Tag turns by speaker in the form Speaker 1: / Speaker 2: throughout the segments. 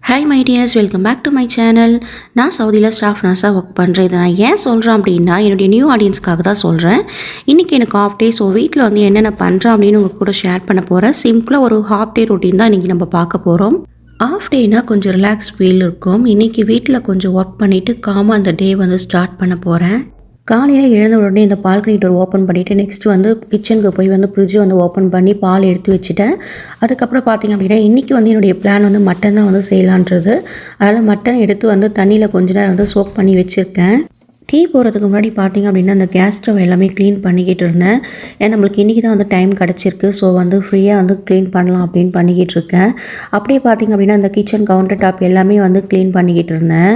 Speaker 1: Hi my dears, welcome back to my channel. நான் சவுதியில் staff நர்ஸாக work பண்ணுறேன். இதை நான் ஏன் சொல்கிறேன் அப்படின்னா, என்னுடைய நியூ ஆடியன்ஸ்க்காக தான் சொல்கிறேன். இன்றைக்கி எனக்கு ஹாஃப் டே. ஸோ வீட்டில் வந்து என்னென்ன பண்ணுறேன் அப்படின்னு உங்கள் கூட ஷேர் பண்ண போகிறேன். சிம்பிளாக ஒரு ஹாஃப் டே ரொட்டீன் தான் இன்றைக்கி நம்ம பார்க்க போகிறோம். ஆஃப் டேனால் கொஞ்சம் ரிலாக்ஸ் ஃபீல் இருக்கும். இன்றைக்கி வீட்டில் கொஞ்சம் ஒர்க் பண்ணிவிட்டு காமாக அந்த டே வந்து ஸ்டார்ட் பண்ண போகிறேன். காலையில் எழுந்த உடனே இந்த பால்கனி டோர் ஓப்பன் பண்ணிவிட்டு நெக்ஸ்ட்டு வந்து கிச்சனுக்கு போய் வந்து ஃப்ரிட்ஜ் வந்து ஓப்பன் பண்ணி பால் எடுத்து வச்சுட்டேன். அதுக்கப்புறம் பார்த்திங்க அப்படின்னா இன்றைக்கி வந்து என்னுடைய பிளான் வந்து மட்டன் தான் வந்து செய்யலான்றது. அதனால் மட்டன் எடுத்து வந்து தண்ணியில் கொஞ்ச நேரம் வந்து சோக் பண்ணி வச்சுருக்கேன். டீ போகிறதுக்கு முன்னாடி பார்த்திங்க அப்படின்னா அந்த கேஸ் ஸ்டவ் எல்லாமே க்ளீன் பண்ணிக்கிட்டு இருந்தேன். ஏன்னா நம்மளுக்கு இன்றைக்கி தான் வந்து டைம் கிடச்சிருக்கு. ஸோ வந்து ஃப்ரீயாக வந்து க்ளீன் பண்ணலாம் அப்படின்னு பண்ணிக்கிட்டு இருக்கேன். அப்படியே பார்த்திங்க அப்படின்னா அந்த கிச்சன் கவுண்டர் டாப் எல்லாமே வந்து க்ளீன் பண்ணிக்கிட்டு இருந்தேன்.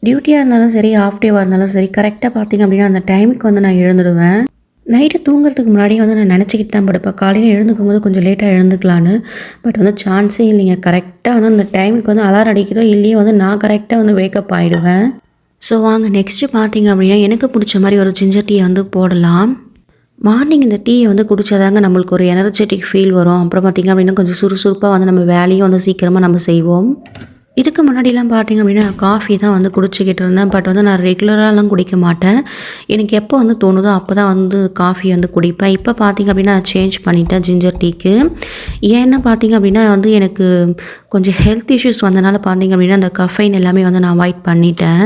Speaker 1: டியூட்டியாக இருந்தாலும் சரி, ஆஃப் டேவாக இருந்தாலும் சரி, கரெக்டாக பார்த்திங்க அப்படின்னா அந்த டைமுக்கு வந்து நான் எழுந்துடுவேன். நைட்டு தூங்குறதுக்கு முன்னாடியே வந்து நான் நினச்சிக்கிட்டு தான் படுப்பேன், காலையில் எழுந்துக்கும் போது கொஞ்சம் லேட்டாக எழுந்துக்கலான்னு. பட் வந்து சான்ஸே இல்லைங்க. கரெக்டாக வந்து அந்த டைமுக்கு வந்து அலாரம் அடிக்கிறதோ இல்லையோ வந்து நான் கரெக்டாக வந்து வேக்கப் ஆகிடுவேன். ஸோ வாங்க நெக்ஸ்ட்டு பார்த்திங்க அப்படின்னா எனக்கு பிடிச்ச மாதிரி ஒரு ஜிஞ்சர் டீயை வந்து போடலாம். மார்னிங் இந்த டீயை வந்து குடித்தாதாங்க நம்மளுக்கு ஒரு எனர்ஜெட்டிக் ஃபீல் வரும். அப்புறம் பார்த்திங்க அப்படின்னா கொஞ்சம் சுறுசுறுப்பாக வந்து நம்ம வேலையும் வந்து சீக்கிரமாக நம்ம செய்வோம். இதுக்கு முன்னாடிலாம் பார்த்திங்க அப்படின்னா காஃபி தான் வந்து குடிச்சிக்கிட்டு இருந்தேன். பட் வந்து நான் ரெகுலராகலாம் குடிக்க மாட்டேன். எனக்கு எப்போ வந்து தோணுதோ அப்போ தான் வந்து காஃபி வந்து குடிப்பேன். இப்போ பார்த்திங்க அப்படின்னா சேஞ்ச் பண்ணிட்டேன் ஜிஞ்சர் டீக்கு. ஏன்னா பார்த்திங்க அப்படின்னா வந்து எனக்கு கொஞ்சம் ஹெல்த் இஷ்யூஸ் வந்தனால பார்த்திங்க அப்படின்னா அந்த கஃபைன் எல்லாமே வந்து நான் அவாய்ட் பண்ணிட்டேன்.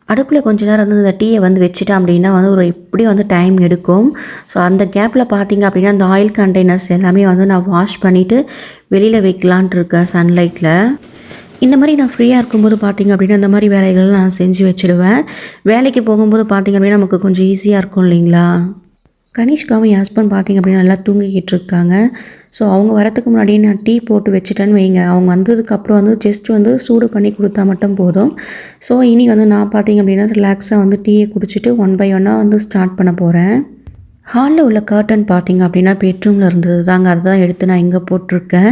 Speaker 1: அடுப்பில் கொஞ்ச நேரம் வந்து இந்த டீயை வந்து வச்சுட்டேன் அப்படின்னா வந்து ஒரு இப்படி வந்து டைம் எடுக்கும். ஸோ அந்த கேப்பில் பார்த்திங்க அப்படின்னா அந்த ஆயில் கண்டெய்னர்ஸ் எல்லாமே வந்து நான் வாஷ் பண்ணிவிட்டு வெளியில் வைக்கலான்ட்டு இருக்கேன் சன்லைட்டில். இந்த மாதிரி நான் ஃப்ரீயாக இருக்கும்போது பார்த்திங்க அப்படின்னா இந்த மாதிரி வேலைகள் நான் செஞ்சு வச்சுடுவேன். வேலைக்கு போகும்போது பார்த்திங்க அப்படின்னா நமக்கு கொஞ்சம் ஈஸியாக இருக்கும் இல்லைங்களா. கனிஷ்காவும் என் ஹஸ்பண்ட் பார்த்திங்க அப்படின்னா நல்லா தூங்கிக்கிட்டு இருக்காங்க. ஸோ அவங்க வரத்துக்கு முன்னாடியே நான் டீ போட்டு வச்சுட்டேன்னு வைங்க, அவங்க வந்ததுக்கப்புறம் வந்து ஜஸ்ட் வந்து சூடு பண்ணி கொடுத்தா மட்டும் போதும். ஸோ இனி வந்து நான் பார்த்திங்க அப்படின்னா ரிலாக்ஸாக வந்து டீயை குடிச்சிட்டு 1 by 1 வந்து ஸ்டார்ட் பண்ண போகிறேன். ஹாலில் உள்ள கர்டன் பார்த்திங்க அப்படின்னா பெட்ரூமில் இருந்தது தாங்க, அதை தான் எடுத்து நான் இங்கே போட்டிருக்கேன்.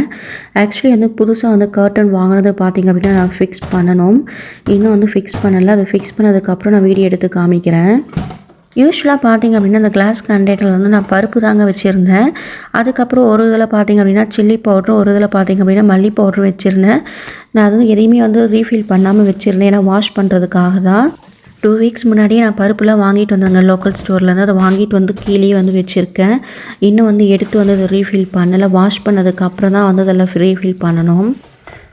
Speaker 1: ஆக்சுவலி வந்து புதுசாக வந்து கர்டன் வாங்கினது பார்த்திங்க அப்படின்னா நான் ஃபிக்ஸ் பண்ணணும். இன்னும் வந்து ஃபிக்ஸ் பண்ணலை. அதை ஃபிக்ஸ் பண்ணதுக்கப்புறம் நான் வீடியோ எடுத்து காமிக்கிறேன். யூஸ்வலாக பார்த்திங்க அப்படின்னா அந்த கிளாஸ் கண்டெய்னரில் வந்து நான் பருப்பு தாங்க வச்சுருந்தேன். அதுக்கப்புறம் ஒரு இதில் பார்த்திங்க அப்படின்னா சில்லி பவுட்ரு, ஒரு இதில் பார்த்திங்க அப்படின்னா மல்லி பவுட்ரு வச்சுருந்தேன். நான் அது எதையுமே வந்து ரீஃபில் பண்ணாமல் வச்சுருந்தேன், ஏன்னா வாஷ் பண்ணுறதுக்காக தான். 2 weeks முன்னாடியே நான் பருப்புலாம் வாங்கிட்டு வந்தேங்க லோக்கல் ஸ்டோர்லேருந்து. அதை வாங்கிட்டு வந்து கீழேயே வந்து வச்சுருக்கேன். இன்னும் வந்து எடுத்து வந்து அதை ரீஃபில் பண்ணலை. வாஷ் பண்ணதுக்கப்புறம் தான் வந்து அதெல்லாம் ரீஃபில் பண்ணணும்.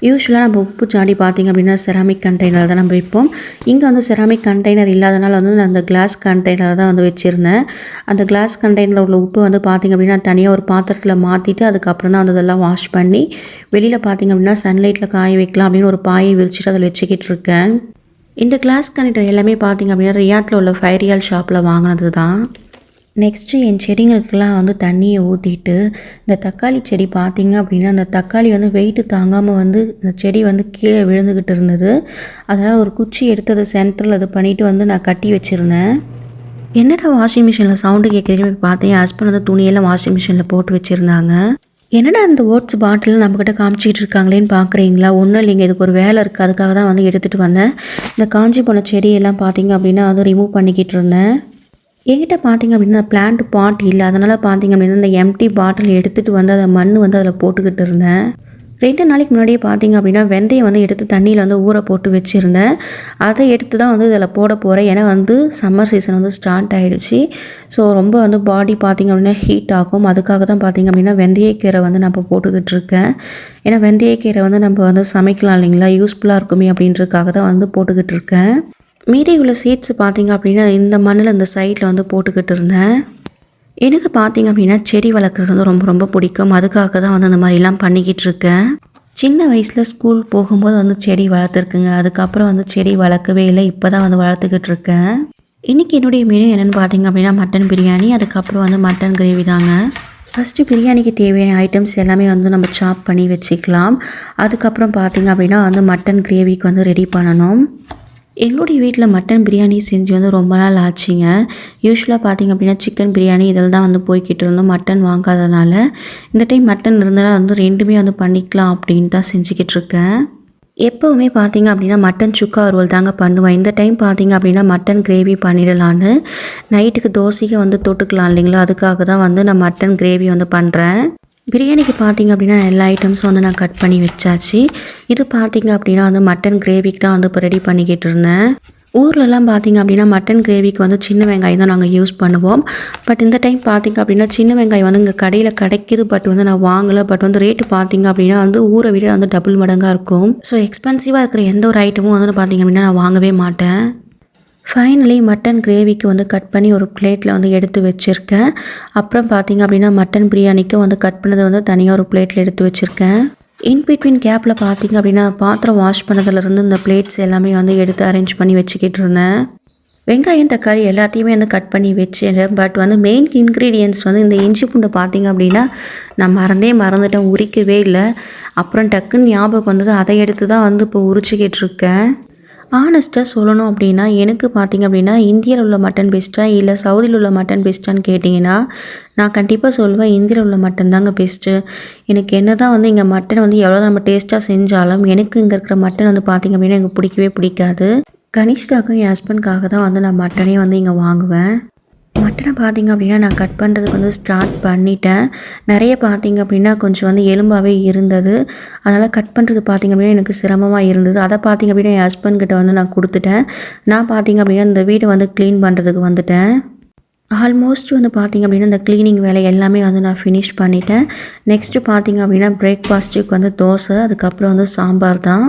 Speaker 1: யூஸ்வலாக நம்ம உப்பு சாடி பார்த்திங்க அப்படின்னா செராமிக் கண்டெய்னர் தான் நம்ம வைப்போம். இங்கே வந்து செராமிக் கண்டெய்னர் இல்லாதனால வந்து நான் அந்த கிளாஸ் கண்டெய்னர் தான் வந்து வச்சுருந்தேன். அந்த கிளாஸ் கண்டெய்னரில் உள்ள உப்பு வந்து பார்த்திங்க அப்படின்னா தனியாக ஒரு பாத்திரத்தில் மாற்றிட்டு அதுக்கப்புறம் தான் வந்து அதெல்லாம் வாஷ் பண்ணி வெளியில் பார்த்திங்க அப்படின்னா சன்லைட்டில் காய வைக்கலாம் அப்படின்னு ஒரு பாயை விரிச்சிட்டு அதில் வச்சுக்கிட்டு இருக்கேன். இந்த கிளாஸ் கண்டெய்னர் எல்லாமே பார்த்திங்க அப்படின்னா ரியாத்தில் உள்ள ஃபைரியால் ஷாப்பில் வாங்கினது தான். நெக்ஸ்ட்டு என் செடிங்களுக்கெல்லாம் வந்து தண்ணியை ஊற்றிட்டு இந்த தக்காளி செடி பார்த்திங்க அப்படின்னா அந்த தக்காளி வந்து வெயிட்டு தாங்காமல் வந்து இந்த செடி வந்து கீழே விழுந்துக்கிட்டு இருந்தது. அதனால் ஒரு குச்சி எடுத்து அதை சென்டரில் இது பண்ணிவிட்டு வந்து நான் கட்டி வச்சுருந்தேன். என்னடா வாஷிங் மிஷினில் சவுண்டு கேட்குறீங்க பார்த்தேன். என் ஹஸ்பண்ட் வந்து துணியெல்லாம் வாஷிங் மிஷினில் போட்டு வச்சுருந்தாங்க. என்னடா அந்த ஓட்ஸ் பாட்டில் நம்மக்கிட்ட காமிச்சிட்டு இருக்காங்களேன்னு பார்க்குறீங்களா? ஒன்றும் இல்லைங்க, இதுக்கு ஒரு வேலை இருக்குது, அதுக்காக தான் வந்து எடுத்துகிட்டு வந்தேன். இந்த காஞ்சி போன செடியெல்லாம் பார்த்திங்க அப்படின்னா அதை ரிமூவ் பண்ணிக்கிட்டு இருந்தேன். என்கிட்ட பார்த்திங்க அப்படின்னா பிளான்ட் பாட் இல்லை, அதனால் பார்த்திங்க அப்படின்னா இந்த எம்டி பாட்டில் எடுத்துகிட்டு வந்து அதை மண் வந்து அதில் போட்டுக்கிட்டு இருந்தேன். 2 நாளைக்கு முன்னாடியே பார்த்திங்க அப்படின்னா வெந்தயம் வந்து எடுத்து தண்ணியில் வந்து ஊற போட்டு வச்சுருந்தேன். அதை எடுத்து தான் வந்து இதில் போட போகிறேன். ஏன்னா வந்து சம்மர் சீசன் வந்து ஸ்டார்ட் ஆகிடுச்சு. ஸோ ரொம்ப வந்து பாடி பார்த்திங்க அப்படின்னா ஹீட் ஆகும். அதுக்காக தான் பார்த்திங்க அப்படின்னா வெந்தயக்கீரை வந்து நான் இப்போ போட்டுக்கிட்டு இருக்கேன். ஏன்னா வெந்தயக்கீரை வந்து நம்ம வந்து சமைக்கலாம் இல்லைங்களா, யூஸ்ஃபுல்லாக இருக்குமே அப்படின்றதுக்காக தான் வந்து போட்டுக்கிட்டு இருக்கேன். மீதி உள்ள சீட்ஸ் பார்த்திங்க அப்படின்னா இந்த மண்ணில் இந்த சைடில் வந்து போட்டுக்கிட்டு இருந்தேன். எனக்கு பார்த்திங்க அப்படின்னா செடி வளர்க்குறது வந்து ரொம்ப ரொம்ப பிடிக்கும். அதுக்காக தான் வந்து அந்த மாதிரிலாம் பண்ணிக்கிட்டு இருக்கேன். சின்ன வயசில் ஸ்கூல் போகும்போது வந்து செடி வளர்த்துருக்குங்க. அதுக்கப்புறம் வந்து செடி வளர்க்கவே இல்லை, இப்போ தான் வந்து வளர்த்துக்கிட்டு இருக்கேன். இன்றைக்கி என்னுடைய மெனு என்னென்னு பார்த்திங்க அப்படின்னா மட்டன் பிரியாணி, அதுக்கப்புறம் வந்து மட்டன் கிரேவி தாங்க. ஃபஸ்ட்டு பிரியாணிக்கு தேவையான ஐட்டம்ஸ் எல்லாமே வந்து நம்ம சாப் பண்ணி வச்சுக்கலாம். அதுக்கப்புறம் பார்த்திங்க அப்படின்னா வந்து மட்டன் கிரேவிக்கு வந்து ரெடி பண்ணணும். எங்களுடைய வீட்டில் மட்டன் பிரியாணி செஞ்சு வந்து ரொம்ப நாள் ஆச்சுங்க. யூஸ்வலாக பார்த்திங்க அப்படின்னா சிக்கன் பிரியாணி இதில் தான் வந்து போய்கிட்டு இருந்தோம். மட்டன் வாங்காதனால இந்த டைம் மட்டன் இருந்தனால வந்து 2மே வந்து பண்ணிக்கலாம் அப்படின்ட்டு தான் செஞ்சுக்கிட்டு இருக்கேன். எப்போவுமே பார்த்திங்க அப்படின்னா மட்டன் சுக்கா வறுவல் தாங்க பண்ணுவேன். இந்த டைம் பார்த்திங்க அப்படின்னா மட்டன் கிரேவி பண்ணிடலான்னு. நைட்டுக்கு தோசைக்கு வந்து தொட்டுக்கலாம் இல்லைங்களா, அதுக்காக தான் வந்து நான் மட்டன் கிரேவி வந்து பண்ணுறேன். பிரியாணிக்கு பார்த்திங்க அப்படின்னா எல்லா ஐட்டம்ஸும் வந்து நான் கட் பண்ணி வச்சாச்சு. இது பார்த்திங்க அப்படின்னா வந்து மட்டன் கிரேவிக்கு தான் வந்து இப்போ ரெடி பண்ணிக்கிட்டு இருந்தேன். ஊர்லலாம் பார்த்திங்க அப்படின்னா மட்டன் கிரேவிக்கு வந்து சின்ன வெங்காயம் தான் நாங்கள் யூஸ் பண்ணுவோம். பட் இந்த டைம் பார்த்திங்க அப்படின்னா சின்ன வெங்காயம் வந்து இங்கே கடையில் கிடைக்கிது. பட் வந்து நான் வாங்கலை. பட் வந்து ரேட்டு பார்த்திங்க அப்படின்னா வந்து ஊரை விட வந்து டபுள் மடங்காக இருக்கும். ஸோ எக்ஸ்பென்சிவாக இருக்கிற எந்த ஒரு ஐட்டமும் வந்து பார்த்திங்க அப்படின்னா நான் வாங்கவே மாட்டேன். ஃபைனலி மட்டன் கிரேவிக்கு வந்து கட் பண்ணி ஒரு பிளேட்டில் வந்து எடுத்து வச்சுருக்கேன். அப்புறம் பார்த்திங்க அப்படின்னா மட்டன் பிரியாணிக்கு வந்து கட் பண்ணதை வந்து தனியாக ஒரு பிளேட்டில் எடுத்து வச்சுருக்கேன். இன்பிட்வீன் கேப்பில் பார்த்திங்க அப்படின்னா பாத்திரம் வாஷ் பண்ணதுலேருந்து இந்த பிளேட்ஸ் எல்லாமே வந்து எடுத்து அரேஞ்ச் பண்ணி வச்சுக்கிட்டு இருந்தேன். வெங்காயம் தக்காளி எல்லாத்தையுமே வந்து கட் பண்ணி வச்சிட்டேன். பட் வந்து மெயின் இன்க்ரீடியன்ட்ஸ் வந்து இந்த இஞ்சி பூண்டை பார்த்திங்க அப்படின்னா நான் மறந்துட்டேன், உரிக்கவே இல்லை. அப்புறம் டக்குன்னு ஞாபகம் வந்தது, அதை எடுத்து தான் வந்து இப்போ உரிச்சிக்கிட்டு இருக்கேன். ஆனஸ்ட்டாக சொல்லணும் அப்படின்னா எனக்கு பார்த்திங்க அப்படின்னா இந்தியாவில் உள்ள மட்டன் பெஸ்ட்டா இல்லை சவுதியில் உள்ள மட்டன் பெஸ்ட்டான்னு கேட்டிங்கன்னா நான் கண்டிப்பாக சொல்லுவேன் இந்தியாவில் உள்ள மட்டன் தாங்க பெஸ்ட்டு. எனக்கு என்ன தான் வந்து இங்கே மட்டன் வந்து எவ்வளோ நம்ம டேஸ்ட்டாக செஞ்சாலும் எனக்கு இங்கே இருக்கிற மட்டன் வந்து பார்த்திங்க அப்படின்னா எனக்கு பிடிக்கவே பிடிக்காது. கனிஷ்காக்கும் என் ஹஸ்பண்ட்காக தான் வந்து நான் மட்டனே வந்து இங்கே வாங்குவேன். மட்டனை பார்த்திங்க அப்படின்னா நான் கட் பண்ணுறதுக்கு வந்து ஸ்டார்ட் பண்ணிட்டேன். நிறைய பார்த்திங்க அப்படின்னா கொஞ்சம் வந்து எலும்பாகவே இருந்தது. அதனால் கட் பண்ணுறது பார்த்திங்க அப்படின்னா எனக்கு சிரமமாக இருந்தது. அதை பார்த்திங்க அப்படின்னா என் ஹஸ்பண்ட்கிட்ட வந்து நான் கொடுத்துட்டேன். நான் பார்த்திங்க அப்படின்னா இந்த வீடை வந்து க்ளீன் பண்ணுறதுக்கு வந்துட்டேன். ஆல்மோஸ்ட் வந்து பார்த்திங்க அப்படின்னா இந்த க்ளீனிங் வேலை எல்லாமே வந்து நான் ஃபினிஷ் பண்ணிட்டேன். நெக்ஸ்ட்டு பார்த்திங்க அப்படின்னா பிரேக்ஃபாஸ்ட்டுக்கு வந்து தோசை, அதுக்கப்புறம் வந்து சாம்பார் தான்.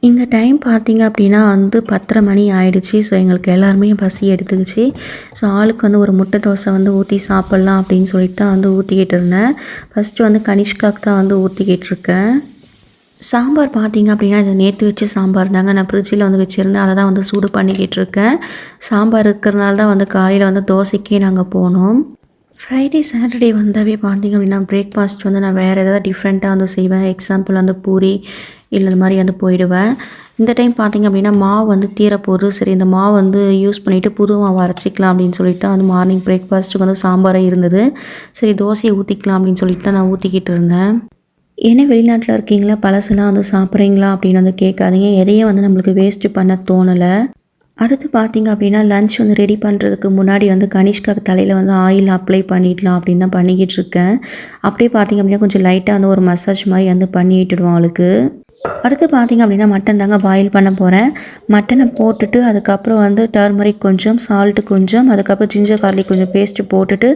Speaker 1: இங்கே டைம் பார்த்திங்க அப்படின்னா வந்து 10:30 மணி ஆயிடுச்சு. ஸோ எங்களுக்கு எல்லாருமே பசி எடுத்துக்கிச்சு. ஸோ ஆளுக்கு வந்து ஒரு முட்டை தோசை வந்து ஊற்றி சாப்பிட்லாம் அப்படின்னு சொல்லிட்டு தான் வந்து ஊற்றிக்கிட்டு இருந்தேன். ஃபஸ்ட்டு வந்து கனிஷ்காக்கு தான் வந்து ஊற்றிக்கிட்டு இருக்கேன். சாம்பார் பார்த்திங்க அப்படின்னா இது நேற்று வச்ச சாம்பார் தாங்க, நான் ஃப்ரிட்ஜில் வந்து வச்சுருந்தேன். அதை தான் வந்து சூடு பண்ணிக்கிட்டு இருக்கேன். சாம்பார் இருக்கிறனால தான் வந்து காலையில் வந்து தோசைக்கே நாங்கள் போனோம். ஃப்ரைடே சாட்டர்டே வந்தாவே பார்த்திங்க அப்படின்னா பிரேக்ஃபாஸ்ட் வந்து நான் வேறு ஏதாவது டிஃப்ரெண்ட்டாக வந்து செய்வேன். எக்ஸாம்பிள் வந்து பூரி இல்லை இந்த மாதிரி வந்து போயிடுவேன். இந்த டைம் பார்த்திங்க அப்படின்னா மாவு வந்து தீரப்போகுது. சரி இந்த மாவு வந்து யூஸ் பண்ணிவிட்டு புது மாவு அரைச்சிக்கலாம் அப்படின்னு சொல்லிட்டு தான் வந்து மார்னிங் பிரேக்ஃபாஸ்ட்டுக்கு வந்து சாம்பாரே இருந்தது. சரி தோசையை ஊற்றிக்கலாம் அப்படின்னு சொல்லிட்டு தான் நான் ஊற்றிக்கிட்டு இருந்தேன். ஏன்னா வெளிநாட்டில் இருக்கீங்களா, பழசெல்லாம் வந்து சாப்பிட்றீங்களா அப்படின்னு வந்து கேட்காதீங்க. எதையும் வந்து நம்மளுக்கு வேஸ்ட்டு பண்ண தோணலை. அடுத்து பார்த்திங்க அப்படின்னா லன்ச் வந்து ரெடி பண்ணுறதுக்கு முன்னாடி வந்து கனிஷ்காக்கு தலையில் வந்து ஆயில் அப்ளை பண்ணிடலாம் அப்படின்னு தான் பண்ணிக்கிட்டு இருக்கேன். அப்படியே பார்த்திங்க அப்படின்னா கொஞ்சம் லைட்டாக வந்து ஒரு மசாஜ் மாதிரி வந்து பண்ணி விட்டுடுவோம் அவளுக்கு. அடுத்து பார்த்திங்க அப்படின்னா மட்டன் தாங்க பாயில் பண்ண போகிறேன். மட்டனை போட்டுட்டு அதுக்கப்புறம் வந்து டர்மரிக் கொஞ்சம், சால்ட்டு கொஞ்சம், அதுக்கப்புறம் ஜிஞ்சர் கார்லிக் கொஞ்சம் பேஸ்ட்டு போட்டுட்டு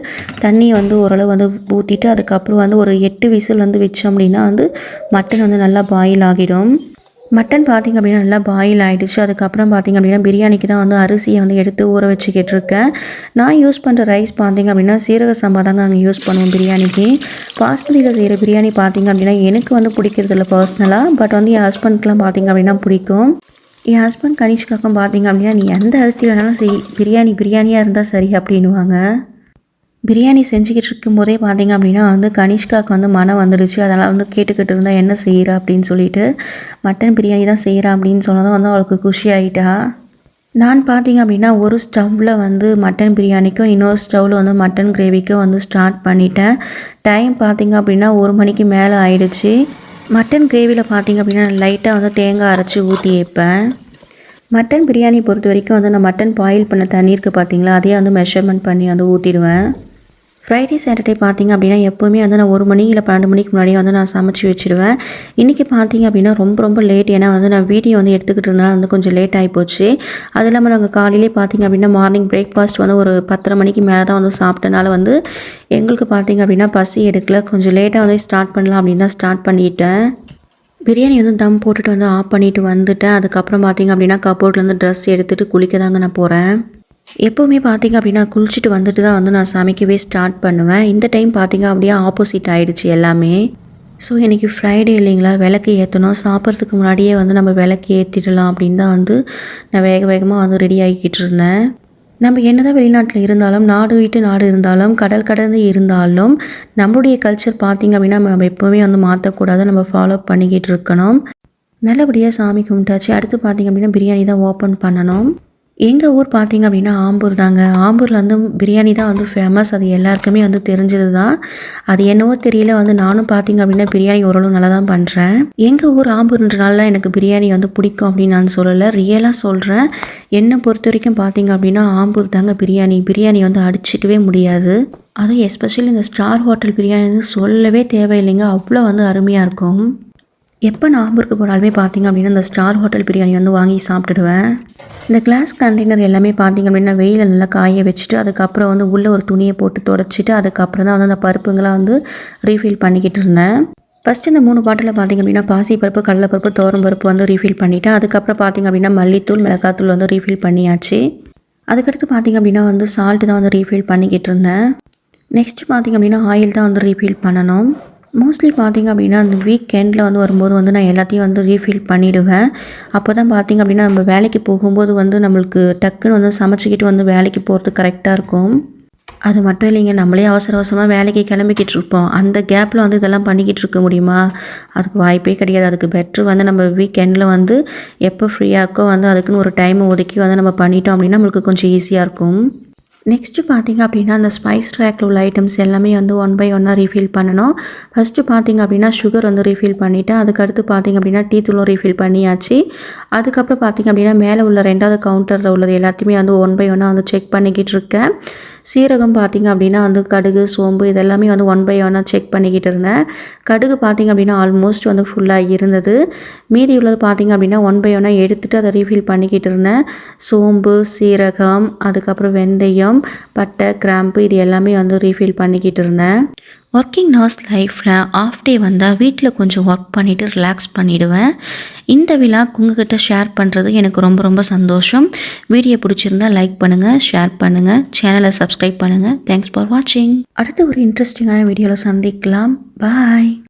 Speaker 1: தண்ணியை வந்து ஓரளவு வந்து ஊற்றிட்டு அதுக்கப்புறம் வந்து ஒரு 8 விசில் வந்து வச்சோம் அப்படின்னா வந்து மட்டன் வந்து நல்லா பாயில் ஆகிடும். மட்டன் பார்த்திங்க அப்படின்னா நல்லா பாயில் ஆகிடுச்சு. அதுக்கப்புறம் பார்த்திங்க அப்படின்னா பிரியாணிக்கு தான் வந்து அரிசியை வந்து எடுத்து ஊற வச்சுக்கிட்டு இருக்கேன். நான் யூஸ் பண்ணுற ரைஸ் பார்த்திங்க அப்படின்னா சீரக சம்பா தாங்க அங்கே யூஸ் பண்ணுவோம் பிரியாணிக்கு. பாஸ்மதியில் செய்கிற பிரியாணி பார்த்திங்க அப்படின்னா எனக்கு வந்து பிடிக்கிறதில்ல பர்சனலாக. பட் வந்து என் ஹஸ்பண்ட்க்கெலாம் பார்த்திங்க அப்படின்னா பிடிக்கும். என் ஹஸ்பண்ட் கனிஷ்காக்கும் பார்த்திங்க அப்படின்னா நீ எந்த அரிசி வேணாலும் செய், பிரியாணியாக இருந்தால் சரி அப்படின்வாங்க. பிரியாணி செஞ்சுக்கிட்டு இருக்கும்போதே பார்த்திங்க அப்படின்னா வந்து கனிஷ்காவுக்கு வந்து மனம் வந்துடுச்சு. அதனால் வந்து கேட்டுக்கிட்டு இருந்தால் என்ன செய்கிறா அப்படின்னு சொல்லிட்டு மட்டன் பிரியாணி தான் செய்கிறா அப்படின்னு சொன்னதும் வந்து அவளுக்கு குஷி ஆகிட்டா. நான் பார்த்திங்க அப்படின்னா ஒரு ஸ்டவ்வில் வந்து மட்டன் பிரியாணிக்கும் இன்னொரு ஸ்டவ்வில் வந்து மட்டன் கிரேவிக்கும் வந்து ஸ்டார்ட் பண்ணிட்டேன். டைம் பார்த்திங்க அப்படின்னா 1 மணிக்கு மேலே ஆயிடுச்சு. மட்டன் கிரேவியில் பார்த்திங்க அப்படின்னா லைட்டாக வந்து தேங்காய் அரைச்சி ஊற்றி வைப்பேன். மட்டன் பிரியாணி பொறுத்த வரைக்கும் வந்து நான் மட்டன் பாயில் பண்ண தண்ணீருக்கு பார்த்திங்களா அதையே வந்து மெஷர்மெண்ட் பண்ணி வந்து ஊற்றிடுவேன். ஃப்ரைடே சாட்டர்டே பார்த்திங்க அப்படின்னா எப்போவுமே வந்து நான் 1 மணி இல்லை 12 மணிக்கு முன்னாடியே வந்து நான் சமைச்சி வச்சுடுவேன். இன்றைக்கி பார்த்திங்க அப்படின்னா ரொம்ப லேட். ஏன்னா வந்து நான் வீடியோ வந்து எடுத்துக்கிட்டு இருந்தாலும் வந்து கொஞ்சம் லேட் ஆகிப்போச்சு. அது இல்லாமல் நாங்கள் காலையிலே பார்த்திங்க அப்படின்னா மார்னிங் பிரேக்ஃபாஸ்ட் வந்து ஒரு 10:30 மணிக்கு மேலே தான் வந்து சாப்பிட்டனால வந்து எங்களுக்கு பார்த்திங்க அப்படின்னா பசி எடுக்கல. கொஞ்சம் லேட்டாக வந்து ஸ்டார்ட் பண்ணலாம் அப்படின்னு தான் ஸ்டார்ட் பண்ணிட்டேன். பிரியாணி வந்து தம் போட்டுட்டு வந்து ஆஃப் பண்ணிவிட்டு வந்துட்டேன். அதுக்கப்புறம் பார்த்திங்க அப்படின்னா கபோர்ட்லேருந்து ட்ரெஸ் எடுத்துகிட்டு குளிக்க தாங்க நான் போகிறேன். எப்போவுமே பார்த்திங்க அப்படின்னா குளிச்சுட்டு வந்துட்டு தான் வந்து நான் சமைக்கவே ஸ்டார்ட் பண்ணுவேன். இந்த டைம் பார்த்திங்க அப்படியே ஆப்போசிட் ஆகிடுச்சு எல்லாமே. ஸோ இன்றைக்கி ஃப்ரைடே இல்லைங்களா, விளக்கு ஏற்றணும். சாப்பிட்றதுக்கு முன்னாடியே வந்து நம்ம விளக்கு ஏற்றிடலாம் அப்படின்னு தான் வந்து நான் வேகமாக வந்து ரெடி ஆகிக்கிட்டு இருந்தேன். நம்ம என்ன தான் வெளிநாட்டில் இருந்தாலும், நாடு விட்டு நாடு இருந்தாலும், கடல் கடந்து இருந்தாலும் நம்மளுடைய கல்ச்சர் பார்த்திங்க அப்படின்னா நம்ம எப்போவுமே வந்து மாற்றக்கூடாது. நம்ம ஃபாலோ பண்ணிக்கிட்டு இருக்கணும். நல்லபடியாக சாமி கும்பிட்டாச்சு. அடுத்து பார்த்திங்க அப்படின்னா பிரியாணி தான் ஓப்பன் பண்ணணும். எங்கள் ஊர் பார்த்தீங்க அப்படின்னா ஆம்பூர் தாங்க. ஆம்பூரில் வந்து பிரியாணி தான் வந்து ஃபேமஸ். அது எல்லாருக்குமே வந்து தெரிஞ்சது தான். அது என்னவோ தெரியல வந்து நானும் பார்த்தீங்க அப்படின்னா பிரியாணி ஓரளவு நல்லா தான் பண்ணுறேன். எங்கள் ஊர் ஆம்பூர்ன்றனால எனக்கு பிரியாணி வந்து பிடிக்கும் அப்படின்னு நான் சொல்லலை. ரியலாக சொல்கிறேன். என்னை பொறுத்த வரைக்கும் பார்த்தீங்க அப்படின்னா ஆம்பூர் தாங்க பிரியாணி. பிரியாணி வந்து அடிச்சிக்கவே முடியாது. அதுவும் எஸ்பெஷலி இந்த ஸ்டார் ஹோட்டல் பிரியாணி வந்து சொல்லவே தேவையில்லைங்க. அவ்வளோ வந்து அருமையாக இருக்கும். எப்போ நான் ஆம்பூருக்கு போனாலுமே பார்த்தீங்க அப்படின்னா இந்த ஸ்டார் ஹோட்டல் பிரியாணி வந்து வாங்கி சாப்பிட்டுடுவேன். இந்த கிளாஸ் கண்டெய்னர் எல்லாமே பார்த்தீங்க அப்படின்னா வெயிலில் நல்லா காய வச்சுட்டு அதுக்கப்புறம் வந்து உள்ளே ஒரு துணியை போட்டு துடைச்சிட்டு அதுக்கப்புறம் தான் வந்து அந்த பருப்புங்களாம் வந்து ரீஃபில் பண்ணிக்கிட்டு இருந்தேன். ஃபஸ்ட்டு இந்த 3 பாட்டிலில் பார்த்தீங்க அப்படின்னா பாசிப்பருப்பு, கடலைப்பருப்பு, துவரம்பருப்பு வந்து ரீஃபில் பண்ணிவிட்டேன். அதுக்கப்புறம் பார்த்தீங்க அப்படின்னா மல்லித்தூள், மிளகாத்தூள் வந்து ரீஃபில் பண்ணியாச்சு. அதுக்கடுத்து பார்த்தீங்க அப்படின்னா வந்து சால்ட்டு தான் வந்து ரீஃபில் பண்ணிக்கிட்டு இருந்தேன். நெக்ஸ்ட்டு பார்த்தீங்க அப்படின்னா ஆயில் தான் வந்து ரீஃபில் பண்ணணும். மோஸ்ட்லி பார்த்தீங்க அப்படின்னா அந்த வீக்கெண்டில் வந்து வரும்போது வந்து நான் எல்லாத்தையும் வந்து ரீஃபில் பண்ணிவிடுவேன். அப்போ தான் பார்த்தீங்க அப்படின்னா நம்ம வேலைக்கு போகும்போது வந்து நம்மளுக்கு டக்குன்னு வந்து சமைச்சிக்கிட்டு வந்து வேலைக்கு போகிறது கரெக்டாக இருக்கும். அது மட்டும் இல்லைங்க, நம்மளே அவசர அவசரமாக வேலைக்கு கிளம்பிக்கிட்டு இருப்போம். அந்த கேப்பில் வந்து இதெல்லாம் பண்ணிக்கிட்டு இருக்க முடியுமா? அதுக்கு வாய்ப்பே கிடையாது. அதுக்கு பெட்ரு வந்து நம்ம வீக்கெண்டில் வந்து எப்போ ஃப்ரீயாக இருக்கோ வந்து அதுக்குன்னு ஒரு டைமை ஒதுக்கி வந்து நம்ம பண்ணிட்டோம் அப்படின்னா நம்மளுக்கு கொஞ்சம் ஈஸியாக இருக்கும். நெக்ஸ்ட்டு பார்த்தீங்க அப்படின்னா அந்த ஸ்பைஸ் ரேக்கில் உள்ள ஐட்டம்ஸ் எல்லாமே வந்து ஒன் பை ஒன்னாக ரீஃபில் பண்ணணும். ஃபஸ்ட்டு பார்த்தீங்க அப்படின்னா சுகர் வந்து ரீஃபில் பண்ணிவிட்டேன். அதுக்கடுத்து பார்த்தீங்க அப்படின்னா டீ தூளும் ரீஃபில் பண்ணியாச்சு. அதுக்கப்புறம் பார்த்தீங்க அப்படின்னா மேலே உள்ள 2வது கவுண்டரில் உள்ளது எல்லாத்தையுமே வந்து ஒன் பை ஒன்னாக வந்து செக் பண்ணிக்கிட்டு இருக்கேன். சீரகம் பார்த்தீங்க அப்படின்னா வந்து கடுகு, சோம்பு இதெல்லாமே வந்து ஒன் பை ஒன்னாக செக் பண்ணிக்கிட்டு இருந்தேன். கடுகு பார்த்தீங்க அப்படின்னா ஆல்மோஸ்ட் வந்து ஃபுல்லாக இருந்தது. மீதி உள்ளது பார்த்தீங்க அப்படின்னா ஒன் பை ஒன்னாக எடுத்துகிட்டு அதை ரீஃபில் பண்ணிக்கிட்டு இருந்தேன். சோம்பு, சீரகம், அதுக்கப்புறம் வெந்தயம், பட்டை, கிராம்பு இது எல்லாமே வந்து ரீஃபில் பண்ணிக்கிட்டு இருந்தேன். ஒர்க்கிங் ஹவர்ஸ் லைஃப்பில் ஆஃப் டே வந்தால் வீட்டில் கொஞ்சம் ஒர்க் பண்ணிவிட்டு ரிலாக்ஸ் பண்ணிவிடுவேன். இந்த விழாக் உங்ககிட்ட ஷேர் பண்ணுறது எனக்கு ரொம்ப ரொம்ப சந்தோஷம். வீடியோ பிடிச்சிருந்தா லைக் பண்ணுங்கள், ஷேர் பண்ணுங்கள், சேனலை சப்ஸ்கிரைப் பண்ணுங்கள். தேங்க்ஸ் ஃபார் வாட்சிங். அடுத்து ஒரு இன்ட்ரெஸ்டிங்கான வீடியோவில் சந்திக்கலாம். பாய்.